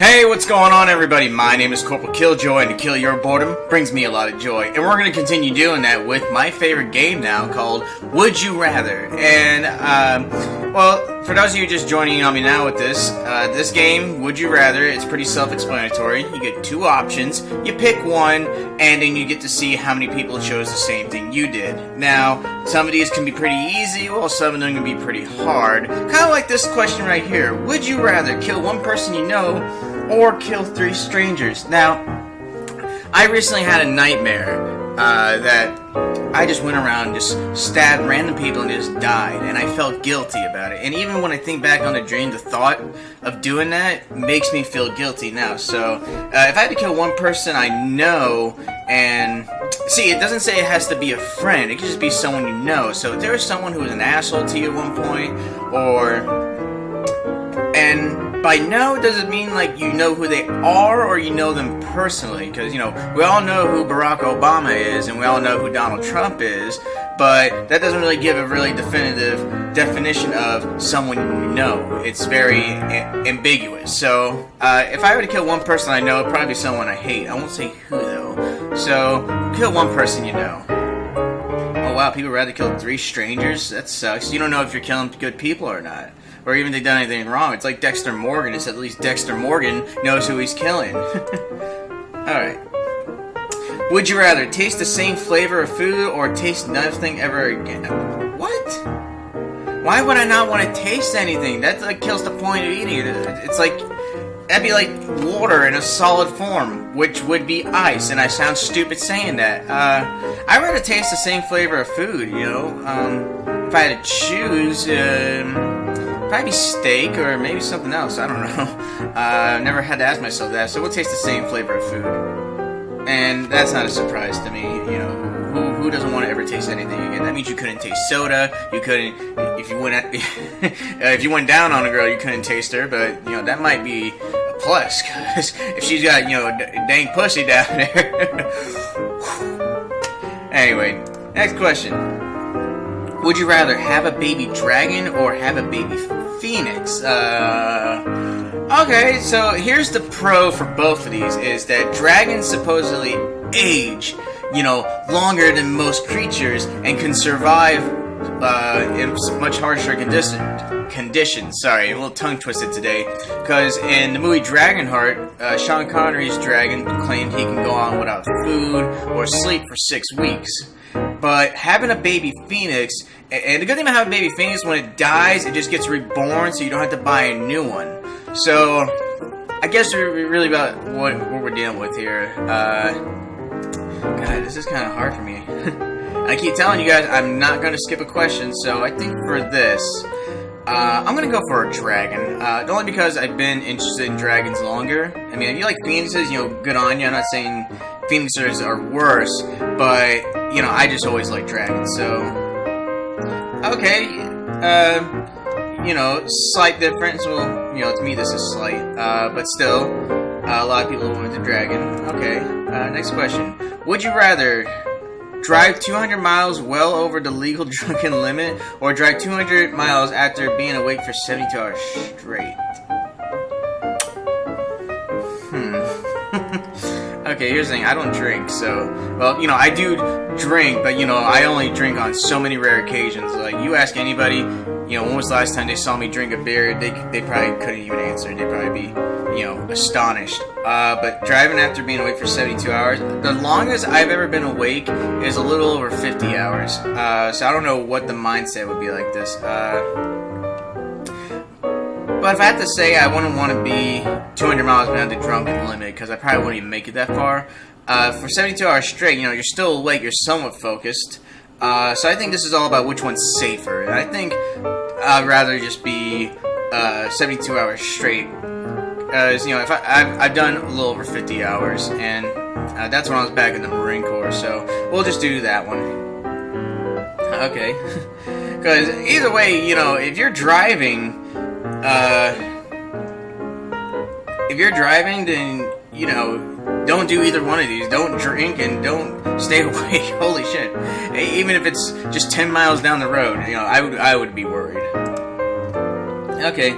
Hey, what's going on, everybody? My name is Corporal Killjoy, and to kill your boredom brings me a lot of joy. And we're going to continue doing that with my favorite game now called Would You Rather. And, well, for those of you just joining on me now with this game, Would You Rather, it's pretty self-explanatory. You get two options, you pick one, and then you get to see how many people chose the same thing you did. Now, some of these can be pretty easy, while some of them can be pretty hard. Kind of like this question right here. Would you rather kill one person you know or kill 3 strangers? Now, I recently had a nightmare that I just went around and just stabbed random people and just died, and I felt guilty about it. And even when I think back on the dream, the thought of doing that makes me feel guilty now. So, if I had to kill one person I know, and see, it doesn't say it has to be a friend, it could just be someone you know. So if there was someone who was an asshole to you at one point, and by know, does it mean like you know who they are or you know them personally? Because, you know, we all know who Barack Obama is and we all know who Donald Trump is, but that doesn't really give a really definitive definition of someone you know. It's very ambiguous. So, if I were to kill one person I know, it'd probably be someone I hate. I won't say who though. So, kill one person you know. Oh wow, people rather kill 3 strangers? That sucks. You don't know if you're killing good people or not. Or even if they've done anything wrong. It's like Dexter Morgan. It's at least Dexter Morgan knows who he's killing. Alright. Would you rather taste the same flavor of food or taste nothing ever again? What? Why would I not want to taste anything? That like kills the point of eating it. It's like, that'd be like water in a solid form, which would be ice, and I sound stupid saying that. I'd rather taste the same flavor of food, you know? If I had to choose, probably steak or maybe something else. I don't know. I've never had to ask myself that. So we'll taste the same flavor of food, and that's not a surprise to me. You know, who doesn't want to ever taste anything again? That means you couldn't taste soda. You couldn't if you went if you went down on a girl, you couldn't taste her. But you know that might be a plus, because if she's got dang pussy down there. Anyway, next question. Would you rather have a baby dragon or have a baby phoenix? Okay, so here's the pro for both of these, is that dragons supposedly age, longer than most creatures and can survive in much harsher conditions. Sorry, a little tongue twisted today. Because in the movie Dragonheart, Sean Connery's dragon claimed he can go on without food or sleep for 6 weeks. But having a baby phoenix, and the good thing about having a baby phoenix, when it dies, it just gets reborn, so you don't have to buy a new one. So, I guess we're really about what we're dealing with here. God, this is kind of hard for me. I keep telling you guys, I'm not going to skip a question, so I think for this, I'm going to go for a dragon. Only because I've been interested in dragons longer. I mean, if you like phoenixes, good on you. I'm not saying phoenixes are worse, but, I just always like dragons, so... Okay, slight difference. Well, to me this is slight, but still, a lot of people wanted the dragon. Okay, next question. Would you rather drive 200 miles well over the legal drunken limit, or drive 200 miles after being awake for 72 hours straight? Okay, here's the thing. I don't drink, so... Well, I do drink, but, I only drink on so many rare occasions. Like, you ask anybody, when was the last time they saw me drink a beer, they probably couldn't even answer. They'd probably be, astonished. But driving after being awake for 72 hours, the longest I've ever been awake is a little over 50 hours. So I don't know what the mindset would be like this. But if I had to say, I wouldn't want to be 200 miles behind the drunken limit, because I probably wouldn't even make it that far. For 72 hours straight, you're still awake, you're somewhat focused. So I think this is all about which one's safer. And I think I'd rather just be 72 hours straight. Because, if I've done a little over 50 hours, and that's when I was back in the Marine Corps, so we'll just do that one. Okay. Because either way, if you're driving... if you're driving, then, don't do either one of these. Don't drink and don't stay awake. Holy shit. Even if it's just 10 miles down the road, I would be worried. Okay.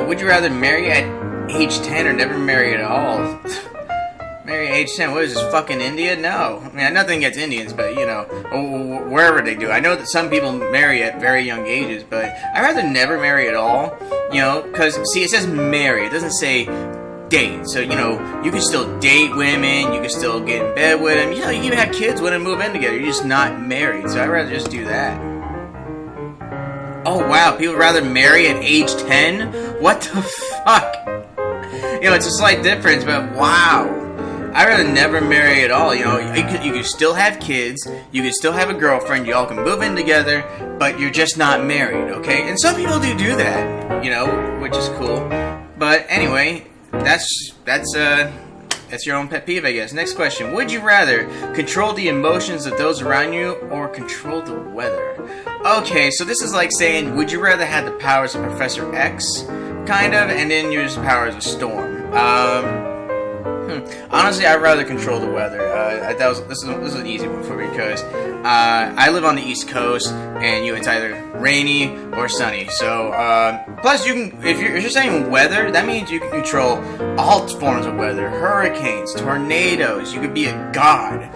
Would you rather marry at age 10 or never marry at all. Marry at age 10, what is this, fucking India? No. I mean, nothing against Indians, but, you know, wherever they do. I know that some people marry at very young ages, but I'd rather never marry at all, you know, because, see, it says marry. It doesn't say date. So, you know, you can still date women, you can still get in bed with them, you know, you can have kids with them, move in together. You're just not married, so I'd rather just do that. Oh, wow, people would rather marry at age 10? What the fuck? You know, it's a slight difference, but wow. I'd rather never marry at all. You know, you could still have kids, you could still have a girlfriend, you all can move in together, but you're just not married, okay? And some people do that, you know, which is cool. But anyway, that's your own pet peeve, I guess. Next question. Would you rather control the emotions of those around you or control the weather? Okay, so this is like saying, would you rather have the powers of Professor X, kind of, and then use the powers of Storm? Honestly, I'd rather control the weather. This is an easy one for me because I live on the East Coast, and it's either rainy or sunny. So plus, if you're saying weather, that means you can control all forms of weather: hurricanes, tornadoes. You could be a god.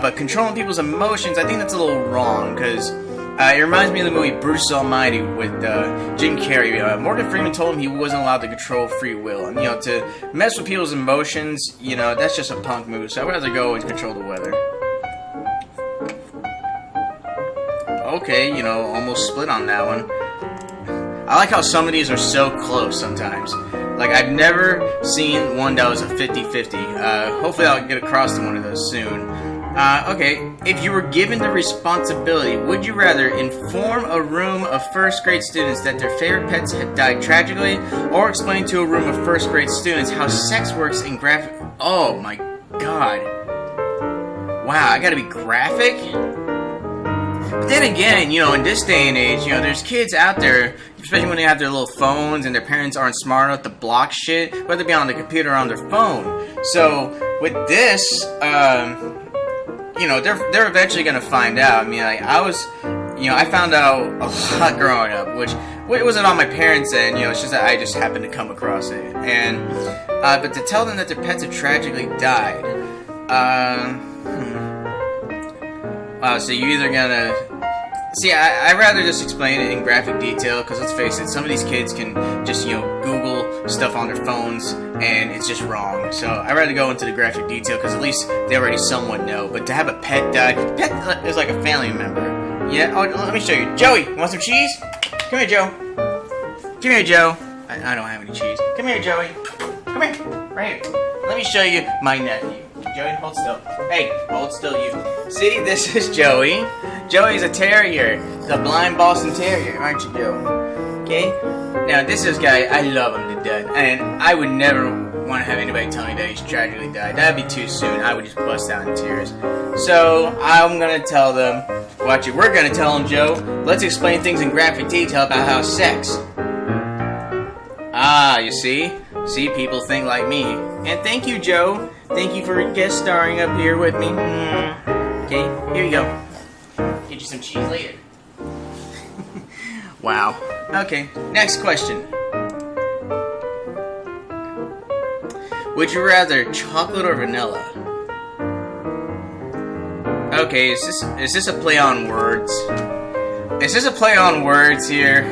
But controlling people's emotions, I think that's a little wrong because. It reminds me of the movie Bruce Almighty with Jim Carrey. Morgan Freeman told him he wasn't allowed to control free will. And, you know, to mess with people's emotions, you know, that's just a punk move. So I'd rather go and control the weather. Okay, you know, almost split on that one. I like how some of these are so close sometimes. Like, I've never seen one that was a 50-50. Hopefully I'll get across to one of those soon. Okay, if you were given the responsibility, would you rather inform a room of first grade students that their favorite pets had died tragically, or explain to a room of first grade students how sex works in graphic... Oh my god. Wow, I gotta be graphic? But then again, you know, in this day and age, you know, there's kids out there, especially when they have their little phones and their parents aren't smart enough to block shit, whether it be on the computer or on their phone. So, with this, you know, they're eventually gonna find out. I mean, like, I found out a lot growing up, which it wasn't on my parents' end, you know, it's just that I just happened to come across it. And, but to tell them that their pets have tragically died, so you're either gonna... See, I'd rather just explain it in graphic detail, because let's face it, some of these kids can just, you know, Google stuff on their phones, and it's just wrong. So I'd rather go into the graphic detail, because at least they already somewhat know. But to have a pet die, pet is like a family member. Yeah, oh, let me show you. Joey, you want some cheese? Come here, Joe. Come here, Joe. I don't have any cheese. Come here, Joey. Come here, right here. Let me show you my nephew. Joey, hold still. Hey, hold still, you. See, this is Joey. Joey's a terrier. He's a blind Boston Terrier, aren't you, Joe? Okay? Now, this is guy, I love him to death. And I would never want to have anybody tell me that he's tragically died. That'd be too soon. I would just bust out in tears. So, I'm going to tell them, watch it, we're going to tell them, Joe, let's explain things in graphic detail about how sex. Ah, you see? See, people think like me. And thank you, Joe. Thank you for guest starring up here with me. Okay, here you go. Get you some cheese later. Wow. Okay, next question. Would you rather chocolate or vanilla? Okay, is this a play on words? Is this a play on words here?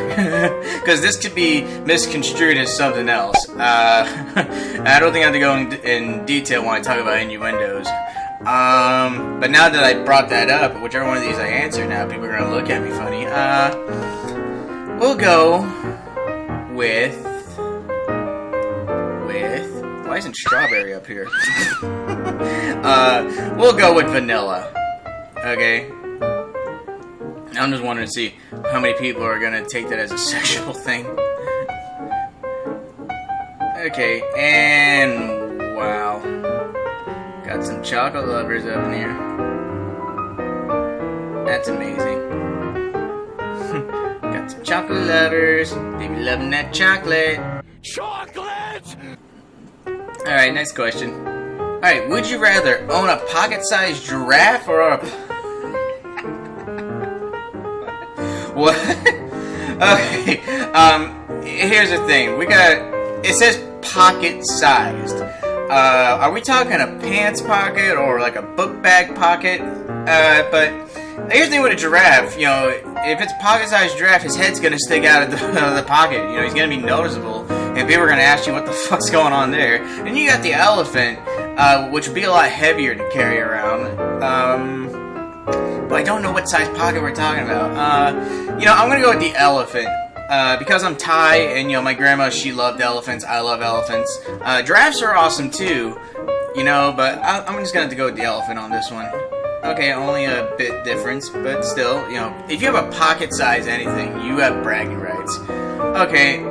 Because this could be misconstrued as something else. I don't think I have to go in detail when I talk about innuendos. But now that I brought that up, whichever one of these I answer now, people are going to look at me funny. We'll go with... Why isn't strawberry up here? We'll go with vanilla. Okay? I'm just wanting to see how many people are going to take that as a sexual thing. Okay, and wow. Got some chocolate lovers up in here. That's amazing. Got some chocolate lovers. They be loving that chocolate. Chocolate! Alright, next question. Alright, would you rather own a pocket-sized giraffe or a... What? Okay, here's the thing. It says pocket-sized. Are we talking a pants pocket or like a book bag pocket? But here's the thing with a giraffe, you know, if it's a pocket-sized giraffe, his head's gonna stick out of the pocket. You know, he's gonna be noticeable, and people are gonna ask you what the fuck's going on there. And you got the elephant, which would be a lot heavier to carry around. But I don't know what size pocket we're talking about. You know, I'm gonna go with the elephant. Because I'm Thai, and you know, my grandma, she loved elephants. I love elephants. Giraffes are awesome too, you know, but I'm just gonna have to go with the elephant on this one. Okay, only a bit difference, but still, you know, if you have a pocket size anything, you have bragging rights. Okay,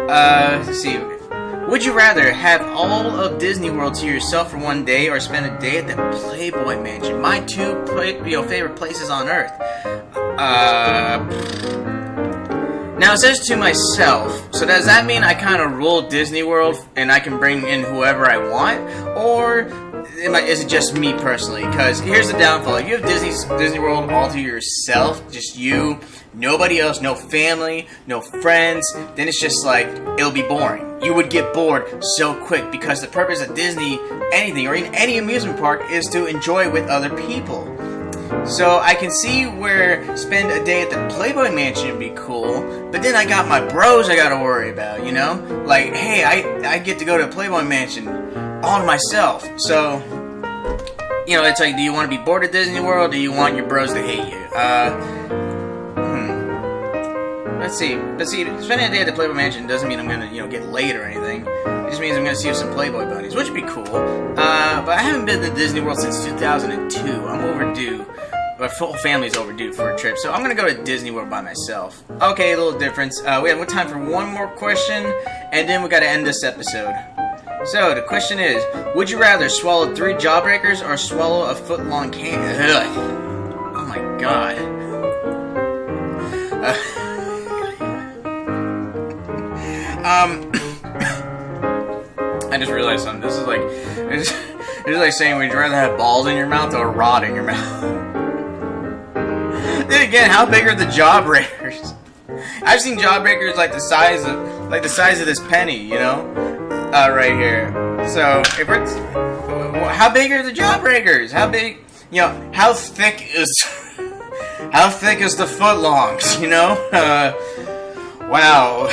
let's see. Would you rather have all of Disney World to yourself for one day, or spend a day at the Playboy Mansion? My two favorite places on Earth. Now it says to myself, so does that mean I kind of rule Disney World and I can bring in whoever I want? Or is it just me personally? Because here's the downfall. If you have Disney World all to yourself, just you, nobody else, no family, no friends, then it's just like, it'll be boring. You would get bored so quick because the purpose of Disney, anything, or in any amusement park is to enjoy with other people. So I can see where spend a day at the Playboy Mansion would be cool, but then I got my bros I gotta worry about, you know? Like, hey, I get to go to a Playboy Mansion all to myself. So, you know, it's like, do you want to be bored at Disney World, or do you want your bros to hate you? Let's see, spending a day at the Playboy Mansion doesn't mean I'm gonna, you know, get laid or anything. It just means I'm gonna see some Playboy bunnies, which would be cool. But I haven't been to Disney World since 2002. I'm overdue. My full family's overdue for a trip, so I'm gonna go to Disney World by myself. Okay, a little difference. We have time for one more question, and then we gotta end this episode. So, the question is, would you rather swallow 3 jawbreakers or swallow a foot-long candy? Oh my god. I just realized something. This is like, it's like saying, would you rather have balls in your mouth or a rod in your mouth? Then again, how big are the jawbreakers? I've seen jawbreakers like the size of this penny, you know, right here. So if it's, how big are the jawbreakers? How big, you know, how thick is the footlongs? You know, wow.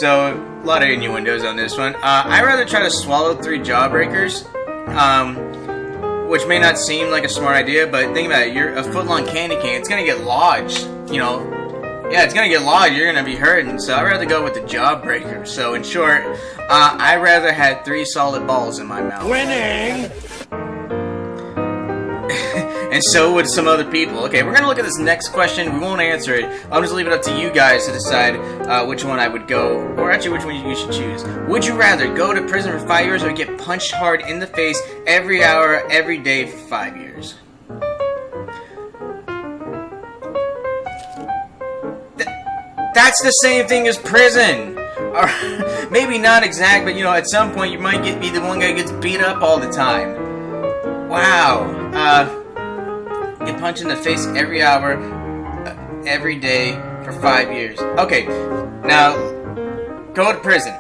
So a lot of innuendos on this one. I'd rather try to swallow 3 jawbreakers. Which may not seem like a smart idea, but think about it. You're a foot-long candy cane. It's gonna get lodged, you know. Yeah, it's gonna get lodged. You're gonna be hurting. So I'd rather go with the jawbreaker. So in short, I'd rather have 3 solid balls in my mouth. Winning. And so would some other people. Okay, we're gonna look at this next question. We won't answer it. I'll just leave it up to you guys to decide which one I would go, or actually which one you should choose. Would you rather go to prison for 5 years or get punched hard in the face every hour, every day for 5 years? That's the same thing as prison. Or maybe not exact, but you know, at some point you might be the one guy who gets beat up all the time. Wow. Get punched in the face every hour, every day for 5 years. Okay, now go to prison.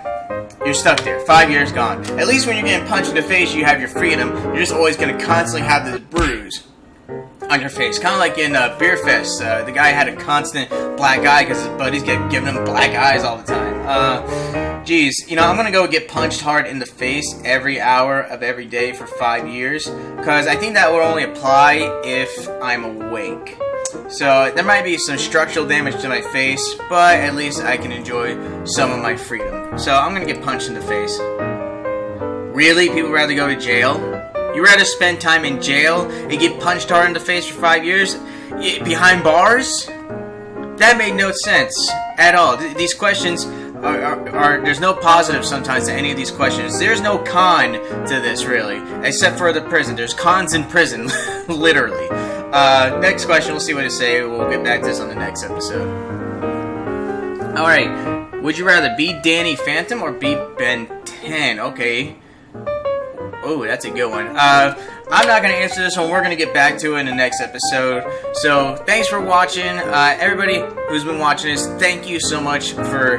You're stuck there. 5 years gone. At least when you're getting punched in the face, you have your freedom. You're just always going to constantly have this bruise on your face. Kind of like in Beer Fest. The guy had a constant black eye because his buddies get giving him black eyes all the time. Geez, you know, I'm going to go get punched hard in the face every hour of every day for 5 years. Because I think that would only apply if I'm awake. So there might be some structural damage to my face, but at least I can enjoy some of my freedom. So I'm going to get punched in the face. Really? People would rather go to jail? You rather spend time in jail and get punched hard in the face for 5 years? Behind bars? That made no sense at all. These questions are there's no positive sometimes to any of these questions. There's no con to this, really. Except for the prison. There's cons in prison, literally. Next question, we'll see what it say. We'll get back to this on the next episode. Alright. Would you rather be Danny Phantom or be Ben 10? Okay. Oh, that's a good one. I'm not going to answer this one. We're going to get back to it in the next episode. So thanks for watching. Everybody who's been watching this, thank you so much for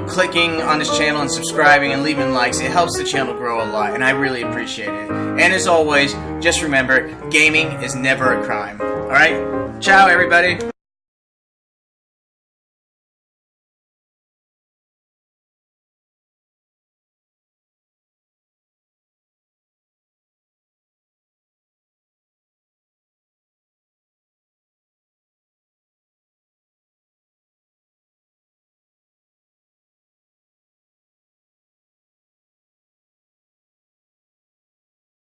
clicking on this channel and subscribing and leaving likes. It helps the channel grow a lot, and I really appreciate it. And as always, just remember, gaming is never a crime. Alright? Ciao, everybody.